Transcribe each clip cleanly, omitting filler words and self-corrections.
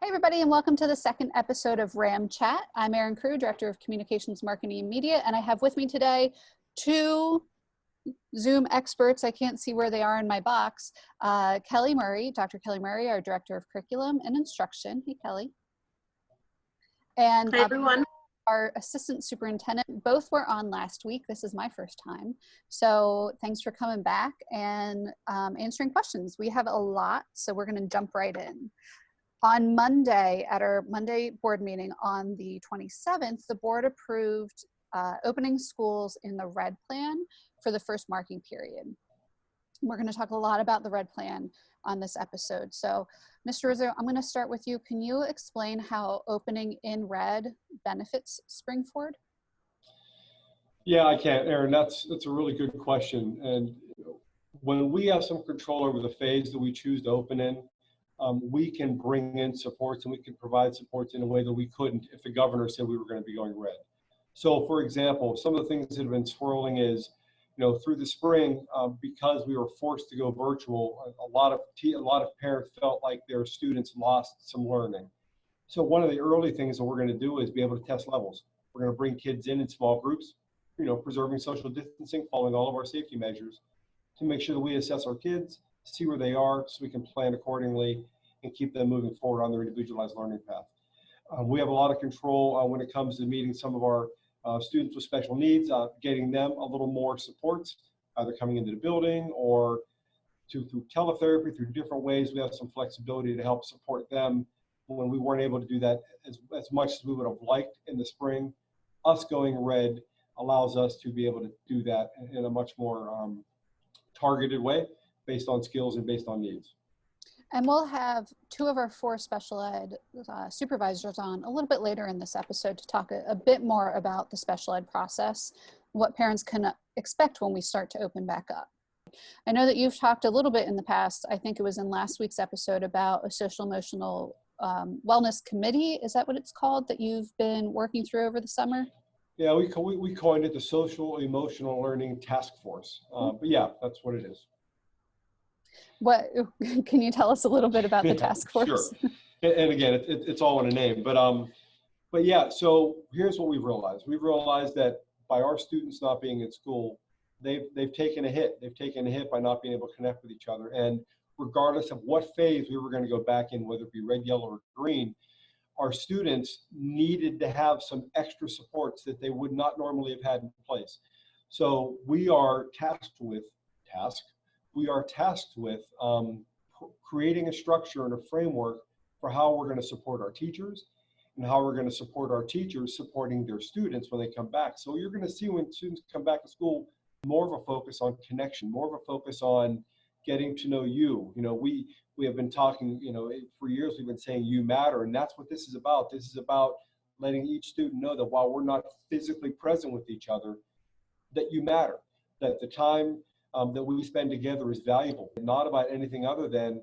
Hey everybody, and welcome to the second episode of RAM Chat. I'm Erin Crew, Director of Communications, Marketing, and Media, and I have with me today two Zoom experts. I can't see where they are in my box. Kelly Murray, Dr. Kelly Murray, our Director of Curriculum and Instruction. Hey, Kelly. And hi, everyone. Our Assistant Superintendent. Both were on last week. This is my first time. So thanks for coming back and answering questions. We have a lot, so we're going to jump right in. On Monday, at our Monday board meeting on the 27th, the board approved opening schools in the RED plan for the first marking period. We're going to talk a lot about the RED plan on this episode. So, Mr. Rizzo, I'm going to start with you. Can you explain how opening in RED benefits Springford? Yeah, I can, Erin. That's a really good question. And when we have some control over the phase that we choose to open in, we can bring in supports and we can provide supports in a way that we couldn't if the governor said we were going to be going red. So, for example, some of the things that have been swirling is, through the spring, because we were forced to go virtual, a lot of parents felt like their students lost some learning. So one of the early things that we're going to do is be able to test levels. We're going to bring kids in small groups, preserving social distancing, following all of our safety measures to make sure that we assess our kids, see where they are so we can plan accordingly and keep them moving forward on their individualized learning path. We have a lot of control when it comes to meeting some of our students with special needs, getting them a little more supports, either coming into the building or through teletherapy, through different ways. We have some flexibility to help support them when we weren't able to do that as much as we would have liked in the spring. Us going red allows us to be able to do that in a much more targeted way based on skills and based on needs. And we'll have two of our four special ed supervisors on a little bit later in this episode to talk a bit more about the special ed process, what parents can expect when we start to open back up. I know that you've talked a little bit in the past, I think it was in last week's episode, about a social emotional wellness committee. Is that what it's called, that you've been working through over the summer? Yeah, we coined it the Social Emotional Learning Task Force. But yeah, that's what it is. What can you tell us a little bit about the task force? Sure. And again, it's all in a name. But yeah, so here's what we've realized. We've realized that by our students not being in school, they've taken a hit. They've taken a hit by not being able to connect with each other. And regardless of what phase we were going to go back in, whether it be red, yellow, or green, our students needed to have some extra supports that they would not normally have had in place. So we are tasked with creating a structure and a framework for how we're going to support our teachers and how we're going to support our teachers supporting their students when they come back. So you're going to see when students come back to school, more of a focus on connection, more of a focus on getting to know you. We have been talking, for years we've been saying you matter, and that's what this is about. This is about letting each student know that while we're not physically present with each other, that you matter, that the time that we spend together is valuable, not about anything other than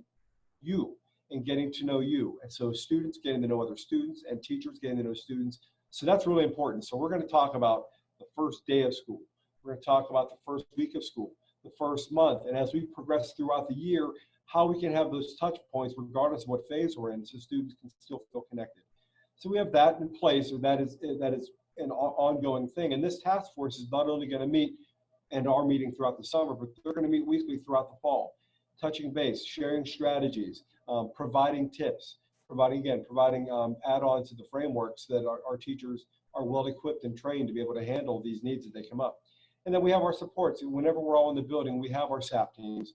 you and getting to know you. And so students getting to know other students and teachers getting to know students. So that's really important. So we're going to talk about the first day of school. We're going to talk about the first week of school, the first month. And as we progress throughout the year, how we can have those touch points regardless of what phase we're in so students can still feel connected. So we have that in place, or that is an ongoing thing. And this task force is not only going to meet and are meeting throughout the summer, but they're going to meet weekly throughout the fall, touching base, sharing strategies, providing tips, providing add-ons to the frameworks that our teachers are well equipped and trained to be able to handle these needs as they come up. And then we have our supports. Whenever we're all in the building, we have our SAP teams,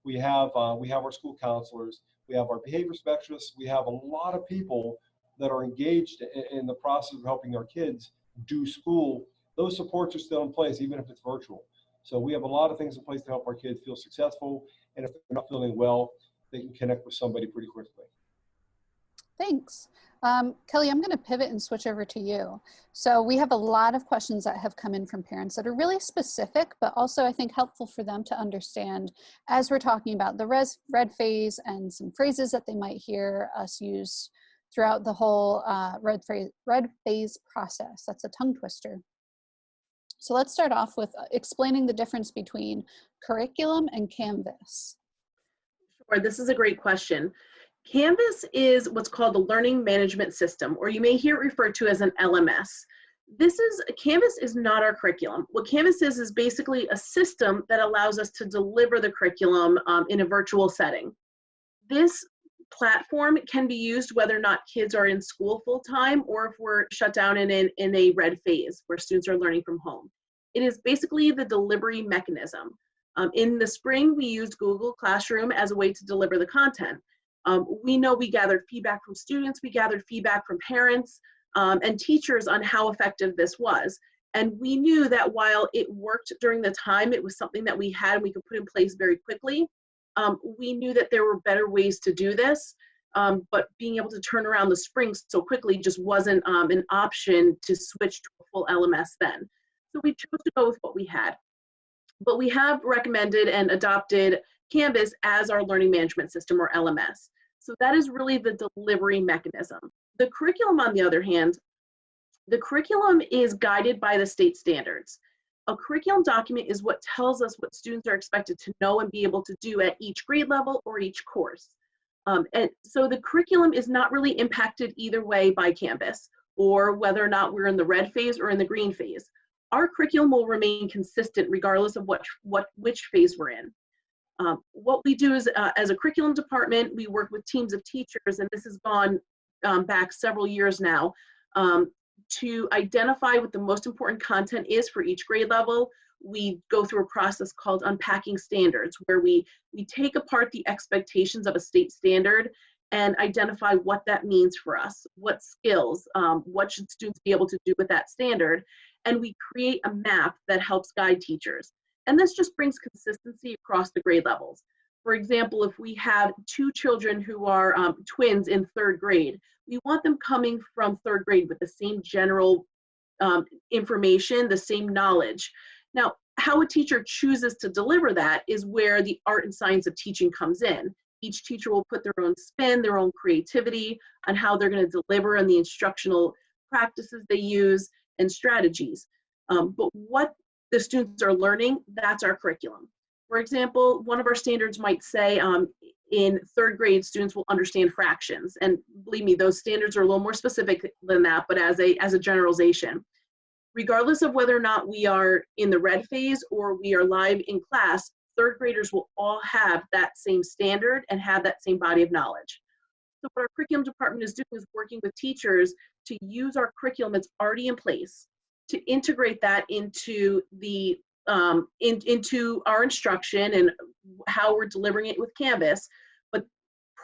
we have our school counselors, we have our behavior specialists, we have a lot of people that are engaged in the process of helping our kids do school. Those supports are still in place, even if it's virtual. So we have a lot of things in place to help our kids feel successful. And if they're not feeling well, they can connect with somebody pretty quickly. Thanks. Kelly, I'm going to pivot and switch over to you. So we have a lot of questions that have come in from parents that are really specific, but also I think helpful for them to understand as we're talking about the red phase and some phrases that they might hear us use throughout the whole red phase process. That's a tongue twister. So let's start off with explaining the difference between curriculum and Canvas. Sure, this is a great question. Canvas is what's called the Learning Management System, or you may hear it referred to as an LMS. Canvas is not our curriculum. What Canvas is basically a system that allows us to deliver the curriculum in a virtual setting. This platform can be used whether or not kids are in school full-time or if we're shut down in a red phase where students are learning from home. It is basically the delivery mechanism. In the spring, we used Google Classroom as a way to deliver the content. We know we gathered feedback from students, we gathered feedback from parents and teachers on how effective this was. And we knew that while it worked during the time, it was something that we had and we could put in place very quickly. We knew that there were better ways to do this, but being able to turn around the spring so quickly just wasn't an option to switch to a full LMS then. So we chose to go with what we had. But we have recommended and adopted Canvas as our learning management system, or LMS. So that is really the delivery mechanism. The curriculum, on the other hand, the curriculum is guided by the state standards. A curriculum document is what tells us what students are expected to know and be able to do at each grade level or each course. And so the curriculum is not really impacted either way by Canvas, or whether or not we're in the red phase or in the green phase. Our curriculum will remain consistent regardless of which phase we're in. What we do is, as a curriculum department, we work with teams of teachers, and this has gone back several years now, to identify what the most important content is for each grade level. We go through a process called unpacking standards, where we take apart the expectations of a state standard and identify what that means for us, what skills, what should students be able to do with that standard, and we create a map that helps guide teachers. And this just brings consistency across the grade levels. For example, if we have two children who are twins in third grade, we want them coming from third grade with the same general information, the same knowledge. Now, how a teacher chooses to deliver that is where the art and science of teaching comes in. Each teacher will put their own spin, their own creativity on how they're going to deliver and the instructional practices they use and strategies. But what the students are learning, that's our curriculum. For example, one of our standards might say in third grade, students will understand fractions. And believe me, those standards are a little more specific than that, but as a generalization. Regardless of whether or not we are in the red phase or we are live in class, third graders will all have that same standard and have that same body of knowledge. So what our curriculum department is doing is working with teachers to use our curriculum that's already in place to integrate that into the into our instruction and how we're delivering it with Canvas, but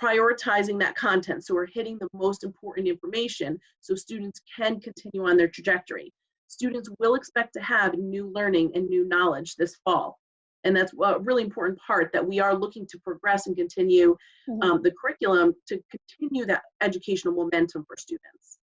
prioritizing that content. So we're hitting the most important information so students can continue on their trajectory. Students will expect to have new learning and new knowledge this fall. And that's a really important part, that we are looking to progress and continue the curriculum to continue that educational momentum for students.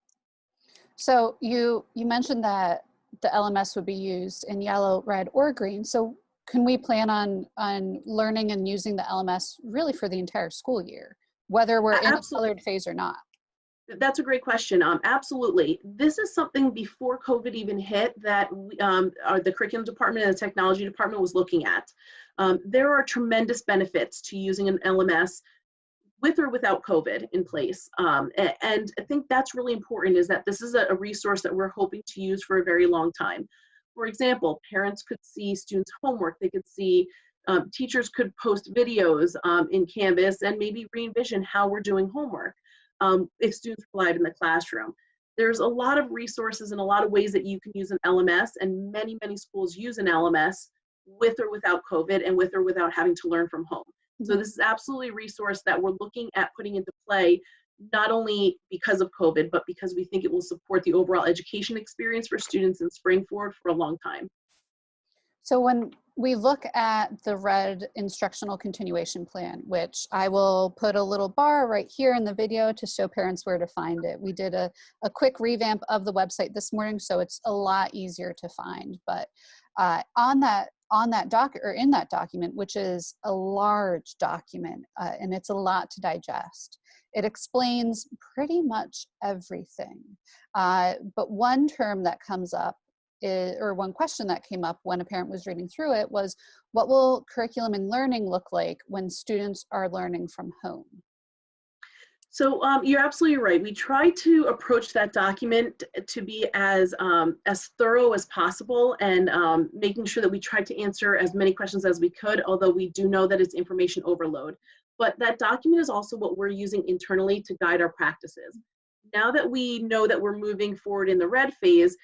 So you mentioned that the LMS would be used in yellow, red, or green. So can we plan on learning and using the LMS really for the entire school year, whether we're in a colored phase or not? That's a great question. Absolutely. This is something before COVID even hit that the curriculum department and the technology department was looking at. There are tremendous benefits to using an LMS with or without COVID in place. And I think that's really important, is that this is a resource that we're hoping to use for a very long time. For example, parents could see students' homework. They could see, teachers could post videos in Canvas and maybe re-envision how we're doing homework if students are live in the classroom. There's a lot of resources and a lot of ways that you can use an LMS, and many, many schools use an LMS with or without COVID and with or without having to learn from home. So this is absolutely a resource that we're looking at putting into play, not only because of COVID, but because we think it will support the overall education experience for students in spring forward for a long time. So when we look at the red instructional continuation plan, which I will put a little bar right here in the video to show parents where to find it. We did a quick revamp of the website this morning, so it's a lot easier to find. But in that document, which is a large document, and it's a lot to digest, it explains pretty much everything. But one term that comes up or one question that came up when a parent was reading through it was, what will curriculum and learning look like when students are learning from home? So you're absolutely right. We try to approach that document to be as thorough as possible, and making sure that we try to answer as many questions as we could, although we do know that it's information overload. But that document is also what we're using internally to guide our practices. Now that we know that we're moving forward in the red phase,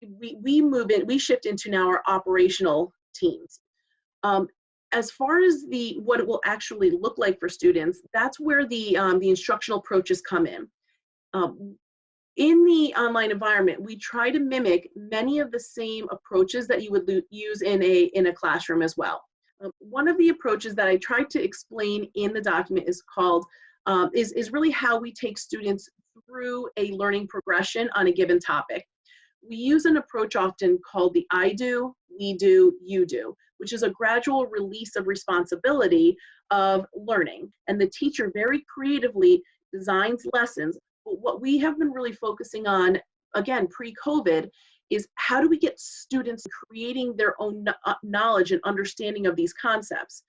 we shift into now our operational teams. As far as what it will actually look like for students, that's where the instructional approaches come in. In the online environment, we try to mimic many of the same approaches that you would use in a classroom as well. One of the approaches that I tried to explain in the document is called is really how we take students through a learning progression on a given topic. We use an approach often called the I do, we do, you do, which is a gradual release of responsibility of learning. And the teacher very creatively designs lessons. But what we have been really focusing on, again, pre-COVID, is how do we get students creating their own knowledge and understanding of these concepts.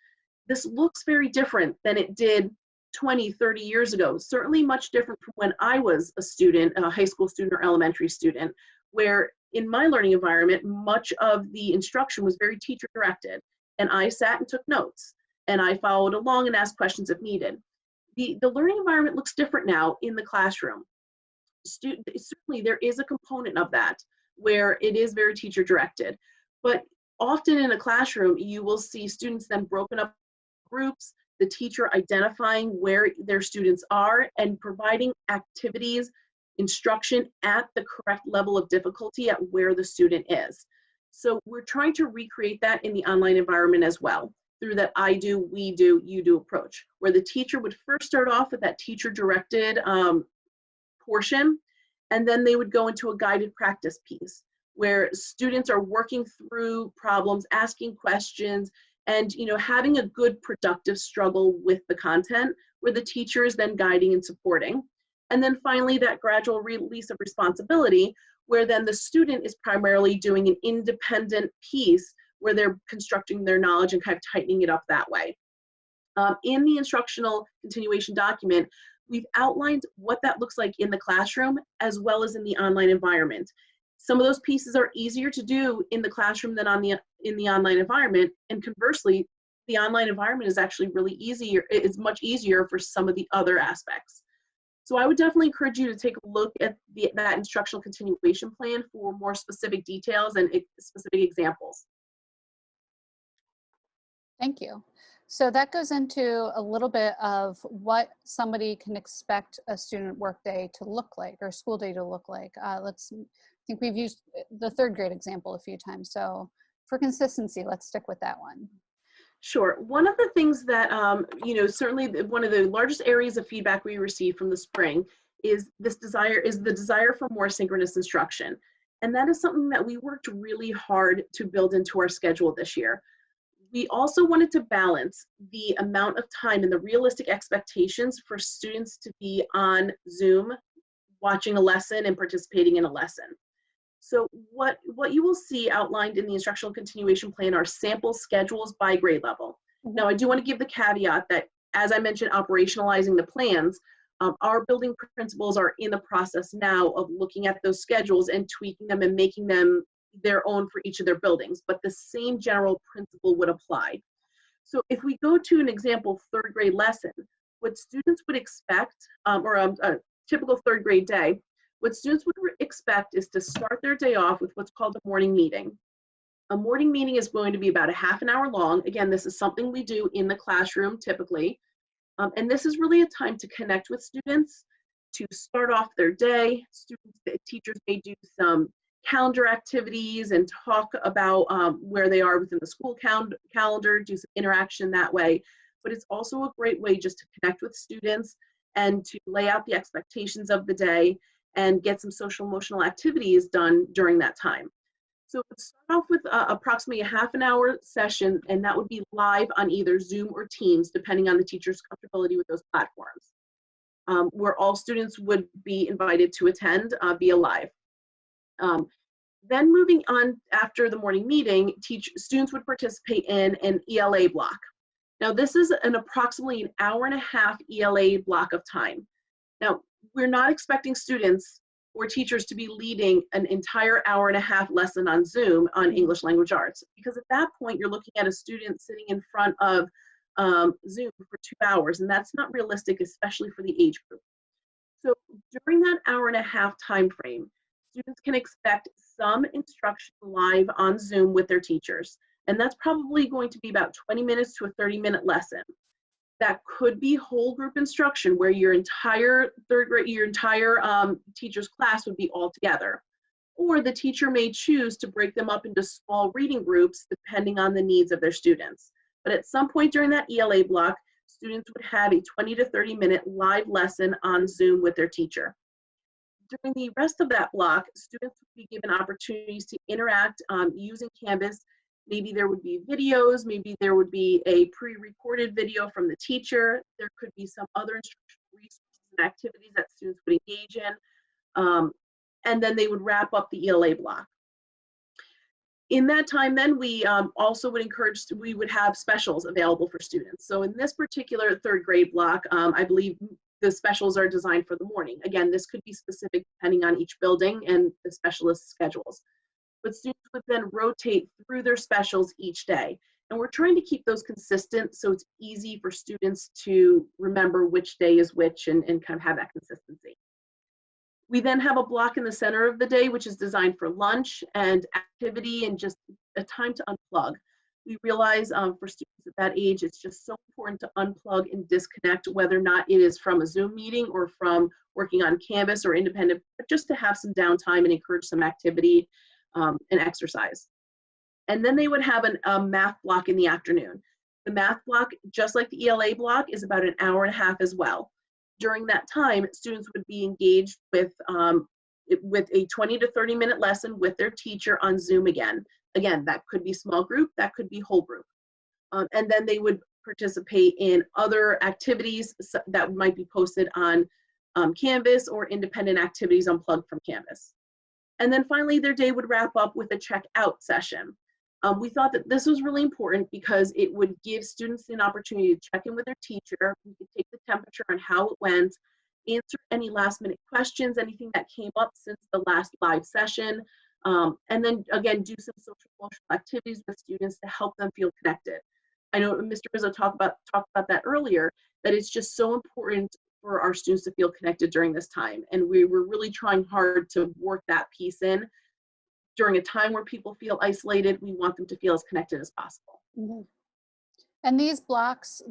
This looks very different than it did 20, 30 years ago, certainly much different from when I was a student, a high school student or elementary student, where in my learning environment, much of the instruction was very teacher directed, and I sat and took notes, and I followed along and asked questions if needed. The learning environment looks different now in the classroom. Certainly there is a component of that where it is very teacher directed, but often in a classroom, you will see students then broken up groups, the teacher identifying where their students are and providing activities, instruction at the correct level of difficulty at where the student is. So we're trying to recreate that in the online environment as well, through that I do, we do, you do approach, where the teacher would first start off with that teacher-directed portion, and then they would go into a guided practice piece, where students are working through problems, asking questions, and having a good productive struggle with the content, where the teacher is then guiding and supporting. And then finally, that gradual release of responsibility, where then the student is primarily doing an independent piece where they're constructing their knowledge and kind of tightening it up that way. In the instructional continuation document, we've outlined what that looks like in the classroom as well as in the online environment. Some of those pieces are easier to do in the classroom than in the online environment, and conversely, the online environment is actually really easier. It's much easier for some of the other aspects. So I would definitely encourage you to take a look at that instructional continuation plan for more specific details and specific examples. Thank you. So that goes into a little bit of what somebody can expect a student workday to look like, or school day to look like. I think we've used the third grade example a few times. So for consistency, let's stick with that one. Sure. One of the things that, certainly one of the largest areas of feedback we received from the spring is the desire for more synchronous instruction. And that is something that we worked really hard to build into our schedule this year. We also wanted to balance the amount of time and the realistic expectations for students to be on Zoom, watching a lesson and participating in a lesson. So what you will see outlined in the instructional continuation plan are sample schedules by grade level. Now, I do want to give the caveat that, as I mentioned, operationalizing the plans, our building principals are in the process now of looking at those schedules and tweaking them and making them their own for each of their buildings, but the same general principle would apply. So if we go to an example third grade lesson, what students would expect, or a typical third grade day, what students would expect is to start their day off with what's called a morning meeting. A morning meeting is going to be about a half an hour long. Again, this is something we do in the classroom typically. And this is really a time to connect with students, to start off their day. Teachers may do some calendar activities and talk about where they are within the school calendar, do some interaction that way. But it's also a great way just to connect with students and to lay out the expectations of the day and get some social emotional activities done during that time. So start off with approximately a half an hour session, and that would be live on either Zoom or Teams, depending on the teacher's comfortability with those platforms, where all students would be invited to attend via live. Then moving on after the morning meeting, students would participate in an ELA block. Now this is an approximately an hour and a half ELA block of time. Now, we're not expecting students or teachers to be leading an entire hour and a half lesson on Zoom on English language arts, because at that point you're looking at a student sitting in front of Zoom for 2 hours, and that's not realistic, especially for the age group. So during that hour and a half time frame, students can expect some instruction live on Zoom with their teachers, and that's probably going to be about 20 minutes to a 30-minute lesson. That could be whole group instruction where your entire third grade, your entire teacher's class would be all together. Or the teacher may choose to break them up into small reading groups depending on the needs of their students. But at some point during that ELA block, students would have a 20 to 30-minute live lesson on Zoom with their teacher. During the rest of that block, students would be given opportunities to interact using Canvas. Maybe there would be videos, maybe there would be a pre-recorded video from the teacher. There could be some other instructional resources and activities that students would engage in. And then they would wrap up the ELA block. In that time, then we also would encourage, we would have specials available for students. So in this particular third grade block, I believe the specials are designed for the morning. Again, this could be specific depending on each building and the specialist schedules. But students would then rotate through their specials each day. And we're trying to keep those consistent so it's easy for students to remember which day is which and kind of have that consistency. We then have a block in the center of the day, which is designed for lunch and activity and just a time to unplug. We realize for students at that age, it's just so important to unplug and disconnect, whether or not it is from a Zoom meeting or from working on Canvas or independent, but just to have some downtime and encourage some activity and exercise. And then they would have a math block in the afternoon. The math block, just like the ELA block, is about an hour and a half as well. During that time, students would be engaged with a 20 to 30-minute lesson with their teacher on Zoom again. Again, that could be small group, that could be whole group. And then they would participate in other activities that might be posted on Canvas or independent activities unplugged from Canvas. And then finally, their day would wrap up with a check-out session. We thought that this was really important because it would give students an opportunity to check in with their teacher. We could take the temperature on how it went, answer any last-minute questions, anything that came up since the last live session, and then again, do some social emotional activities with students to help them feel connected. I know Mr. Rizzo talked about that earlier, that it's just so important for our students to feel connected during this time. And we were really trying hard to work that piece in. During a time where people feel isolated, we want them to feel as connected as possible. Mm-hmm. And these blocks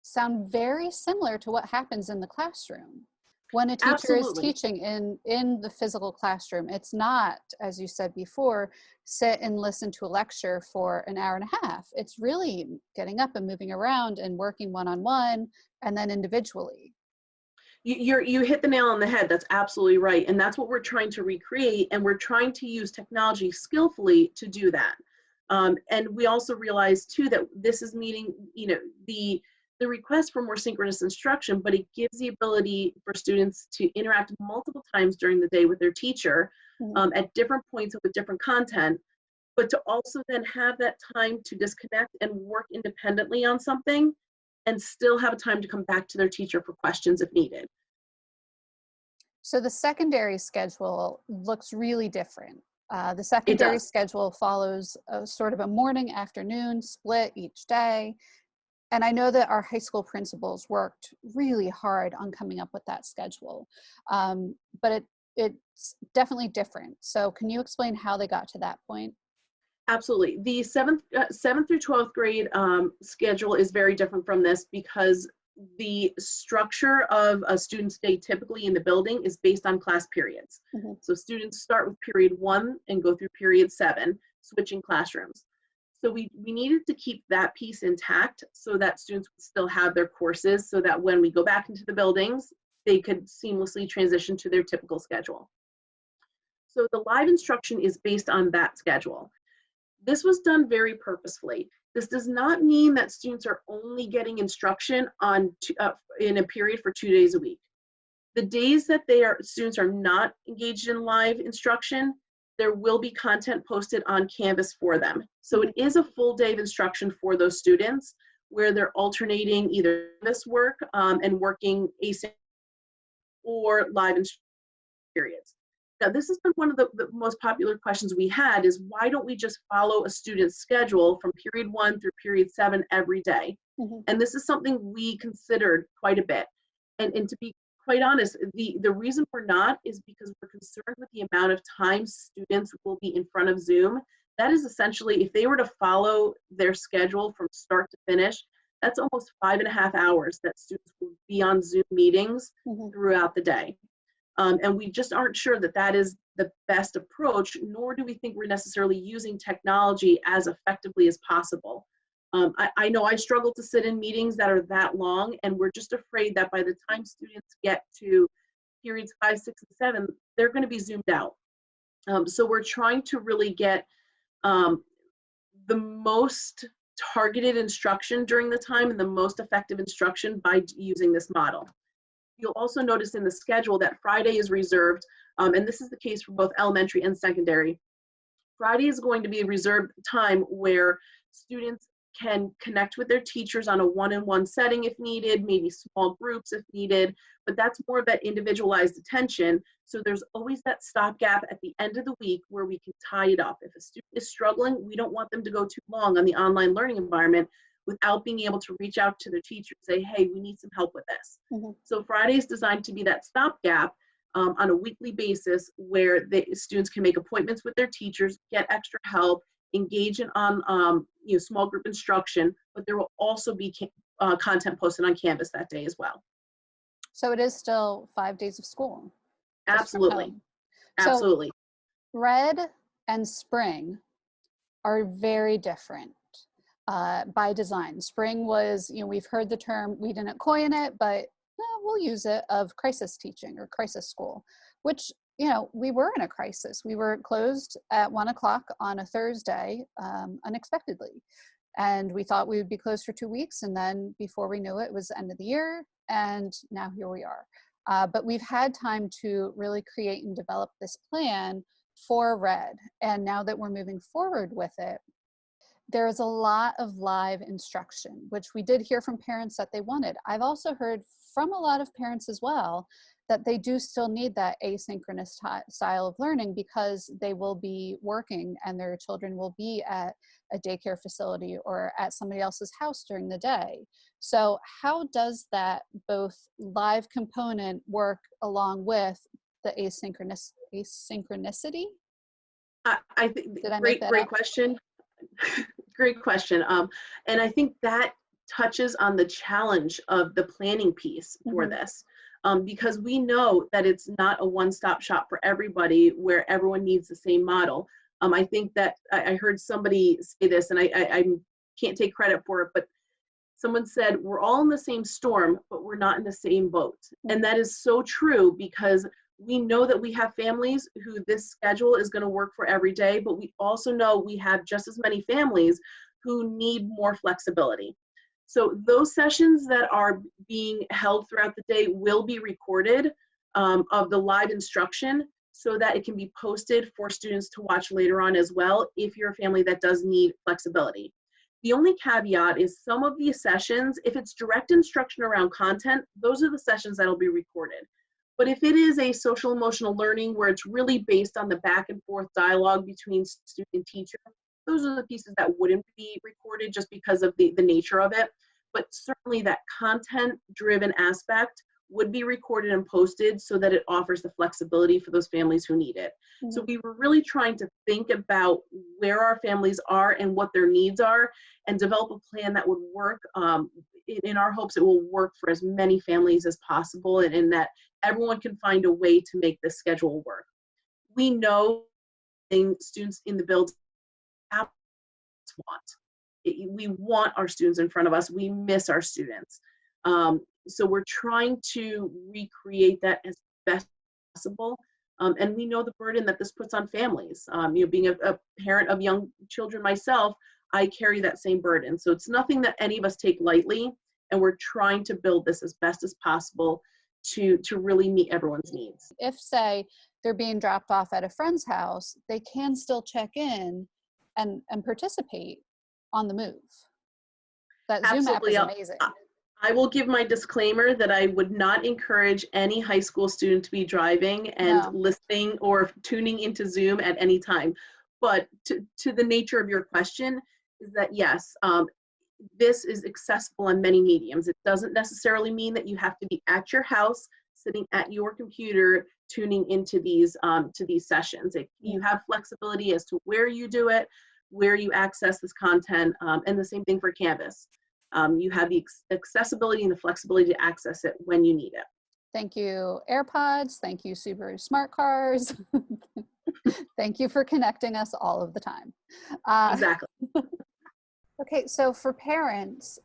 sound very similar to what happens in the classroom. When a teacher Absolutely. is teaching in the physical classroom, it's not, as you said before, sit and listen to a lecture for an hour and a half. It's really getting up and moving around and working one-on-one and then individually. You hit the nail on the head. That's absolutely right. And that's what we're trying to recreate. And we're trying to use technology skillfully to do that. And we also realize too that this is meeting, the request for more synchronous instruction, but it gives the ability for students to interact multiple times during the day with their teacher at different points with different content, but to also then have that time to disconnect and work independently on something and still have a time to come back to their teacher for questions if needed. So the secondary schedule looks really different. The secondary schedule follows a sort of a morning afternoon split each day. And I know that our high school principals worked really hard on coming up with that schedule, but it's definitely different. So can you explain how they got to that point? Absolutely. The 7th through 12th grade schedule is very different from this because the structure of a student's day typically in the building is based on class periods. Mm-hmm. So students start with period 1 and go through period 7, switching classrooms. So we needed to keep that piece intact so that students would still have their courses so that when we go back into the buildings, they could seamlessly transition to their typical schedule. So the live instruction is based on that schedule. This was done very purposefully. This does not mean that students are only getting instruction in a period for 2 days a week. The days that students are not engaged in live instruction, there will be content posted on Canvas for them. So it is a full day of instruction for those students where they're alternating either this work and working asynchronously or live instruction periods. Now, this has been one of the most popular questions we had is why don't we just follow a student's schedule from period 1 through period 7 every day? And this is something we considered quite a bit. And to be quite honest, the reason we're not is because we're concerned with the amount of time students will be in front of Zoom. That is essentially, if they were to follow their schedule from start to finish, that's almost 5.5 hours that students will be on Zoom meetings throughout the day. And we just aren't sure that that is the best approach, nor do we think we're necessarily using technology as effectively as possible. I know I struggle to sit in meetings that are that long, and we're just afraid that by the time students get to periods 5, 6, and 7, they're going to be zoomed out. So we're trying to really get the most targeted instruction during the time and the most effective instruction by using this model. You'll also notice in the schedule that Friday is reserved, and this is the case for both elementary and secondary. Friday is going to be a reserved time where students can connect with their teachers on a one-on-one setting if needed, maybe small groups if needed, but that's more of that individualized attention. So there's always that stopgap at the end of the week where we can tie it up. If a student is struggling, we don't want them to go too long on the online learning environment without being able to reach out to their teacher and say, hey, we need some help with this. So Friday is designed to be that stopgap on a weekly basis where the students can make appointments with their teachers, get extra help, engage in small group instruction, but there will also be content posted on Canvas that day as well. So it is still 5 days of school. Absolutely. Absolutely. So red and spring are very different by design. Spring was, we've heard the term, we didn't coin it, but we'll use it, of crisis teaching or crisis school, which we were in a crisis. We were closed at 1 o'clock on a Thursday, unexpectedly. And we thought we would be closed for 2 weeks. And then before we knew it, it was the end of the year. And now here we are. But we've had time to really create and develop this plan for Red. And now that we're moving forward with it, there is a lot of live instruction, which we did hear from parents that they wanted. I've also heard from a lot of parents as well that they do still need that asynchronous style of learning because they will be working and their children will be at a daycare facility or at somebody else's house during the day. So how does that both live component work along with the asynchronicity? I think great question. Great question. And I think that touches on the challenge of the planning piece for this. Because we know that it's not a one-stop shop for everybody where everyone needs the same model. I think that I heard somebody say this, and I can't take credit for it, but someone said, we're all in the same storm, but we're not in the same boat. And that is so true because we know that we have families who this schedule is going to work for every day, but we also know we have just as many families who need more flexibility. So those sessions that are being held throughout the day will be recorded of the live instruction so that it can be posted for students to watch later on as well if you're a family that does need flexibility. The only caveat is some of these sessions, if it's direct instruction around content, those are the sessions that'll be recorded. But if it is a social emotional learning where it's really based on the back and forth dialogue between student and teacher, those are the pieces that wouldn't be recorded just because of the nature of it. But certainly that content-driven aspect would be recorded and posted so that it offers the flexibility for those families who need it. So we were really trying to think about where our families are and what their needs are and develop a plan that would work. In our hopes, it will work for as many families as possible and that everyone can find a way to make this schedule work. We know students in the building want. We want our students in front of us. We miss our students. So we're trying to recreate that as best possible. And we know the burden that this puts on families. Being a parent of young children myself, I carry that same burden. So it's nothing that any of us take lightly. And we're trying to build this as best as possible to really meet everyone's needs. If, say, they're being dropped off at a friend's house, they can still check in and participate on the move. That Zoom app is amazing. I will give my disclaimer that I would not encourage any high school student to be driving and No. listening or tuning into Zoom at any time. But to the nature of your question is that yes, this is accessible on many mediums. It doesn't necessarily mean that you have to be at your house, sitting at your computer, tuning into these sessions. You have flexibility as to where you do it, where you access this content, and the same thing for Canvas. You have the accessibility and the flexibility to access it when you need it. Thank you, AirPods. Thank you, Subaru smart cars. Thank you for connecting us all of the time. Exactly. Okay, so for parents,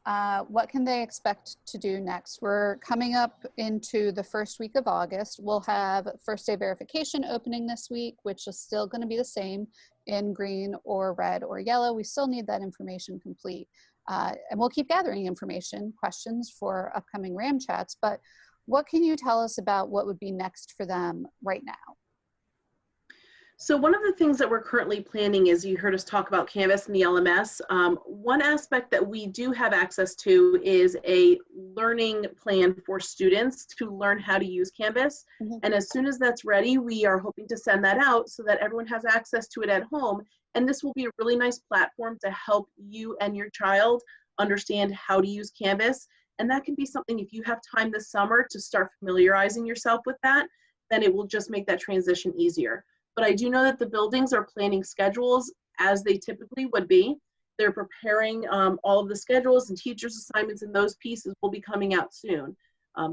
what can they expect to do next? We're coming up into the first week of August. We'll have first day verification opening this week, which is still going to be the same in green or red or yellow. We still need that information complete. And we'll keep gathering information, questions for upcoming RAM chats, but what can you tell us about what would be next for them right now? So one of the things that we're currently planning is, you heard us talk about Canvas and the LMS. One aspect that we do have access to is a learning plan for students to learn how to use Canvas. Mm-hmm. And as soon as that's ready, we are hoping to send that out so that everyone has access to it at home. And this will be a really nice platform to help you and your child understand how to use Canvas. And that can be something, if you have time this summer to start familiarizing yourself with that, then it will just make that transition easier. But I do know that the buildings are planning schedules as they typically would be. They're preparing all of the schedules and teachers' assignments, and those pieces will be coming out soon.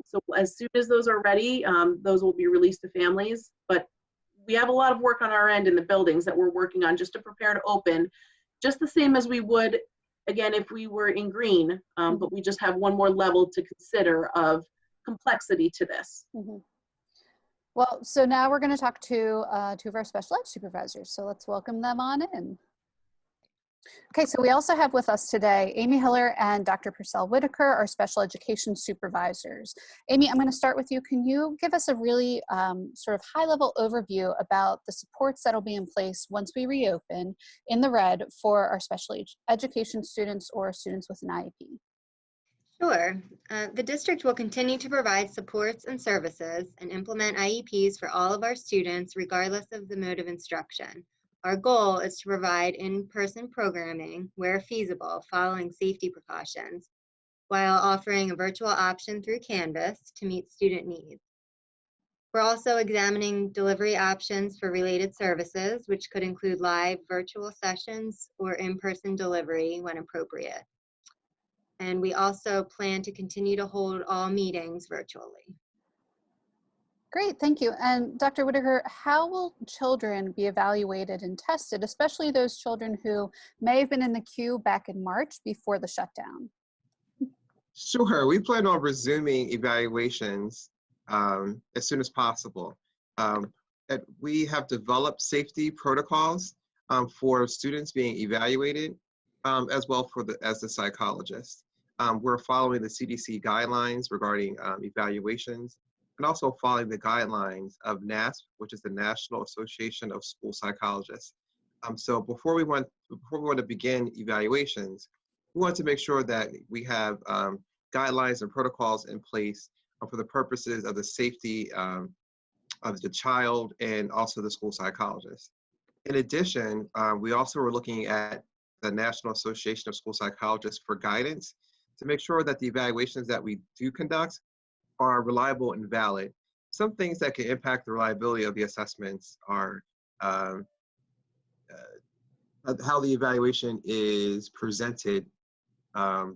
So as soon as those are ready, those will be released to families. But we have a lot of work on our end in the buildings that we're working on just to prepare to open, just the same as we would, again, if we were in green, but we just have one more level to consider of complexity to this. Mm-hmm. Well, so now we're going to talk to two of our special ed supervisors. So let's welcome them on in. Okay, so we also have with us today Amy Hiller and Dr. Purcell Whitaker, our special education supervisors. Amy, I'm going to start with you. Can you give us a really sort of high-level overview about the supports that will be in place once we reopen in the red for our special education students or students with an IEP? Sure. The district will continue to provide supports and services and implement IEPs for all of our students, regardless of the mode of instruction. Our goal is to provide in-person programming where feasible, following safety precautions, while offering a virtual option through Canvas to meet student needs. We're also examining delivery options for related services, which could include live virtual sessions or in-person delivery when appropriate. And we also plan to continue to hold all meetings virtually. Great, thank you. And Dr. Whitaker, how will children be evaluated and tested, especially those children who may have been in the queue back in March before the shutdown? Sure, we plan on resuming evaluations as soon as possible. We have developed safety protocols for students being evaluated, as well as the psychologist. We're following the CDC guidelines regarding evaluations, and also following the guidelines of NASP, which is the National Association of School Psychologists. So before we want to begin evaluations, we want to make sure that we have guidelines and protocols in place for the purposes of the safety of the child and also the school psychologist. In addition, we also are looking at the National Association of School Psychologists for guidance to make sure that the evaluations that we do conduct are reliable and valid. Some things that can impact the reliability of the assessments are how the evaluation is presented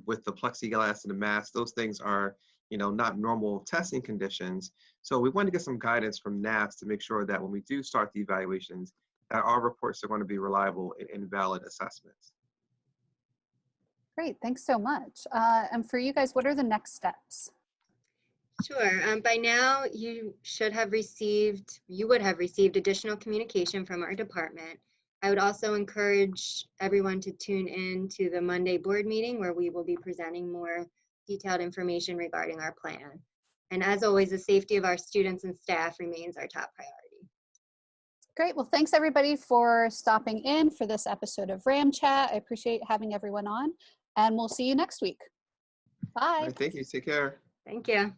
with the plexiglass and the mask. Those things are, not normal testing conditions. So we want to get some guidance from NASP to make sure that when we do start the evaluations, that our reports are going to be reliable and valid assessments. Great, thanks so much. And for you guys, what are the next steps? Sure. By now, you would have received additional communication from our department. I would also encourage everyone to tune in to the Monday board meeting, where we will be presenting more detailed information regarding our plan. And as always, the safety of our students and staff remains our top priority. Great, well, thanks everybody for stopping in for this episode of RAM Chat. I appreciate having everyone on, and we'll see you next week. Bye. Bye. All right, thank you. Take care. Thank you.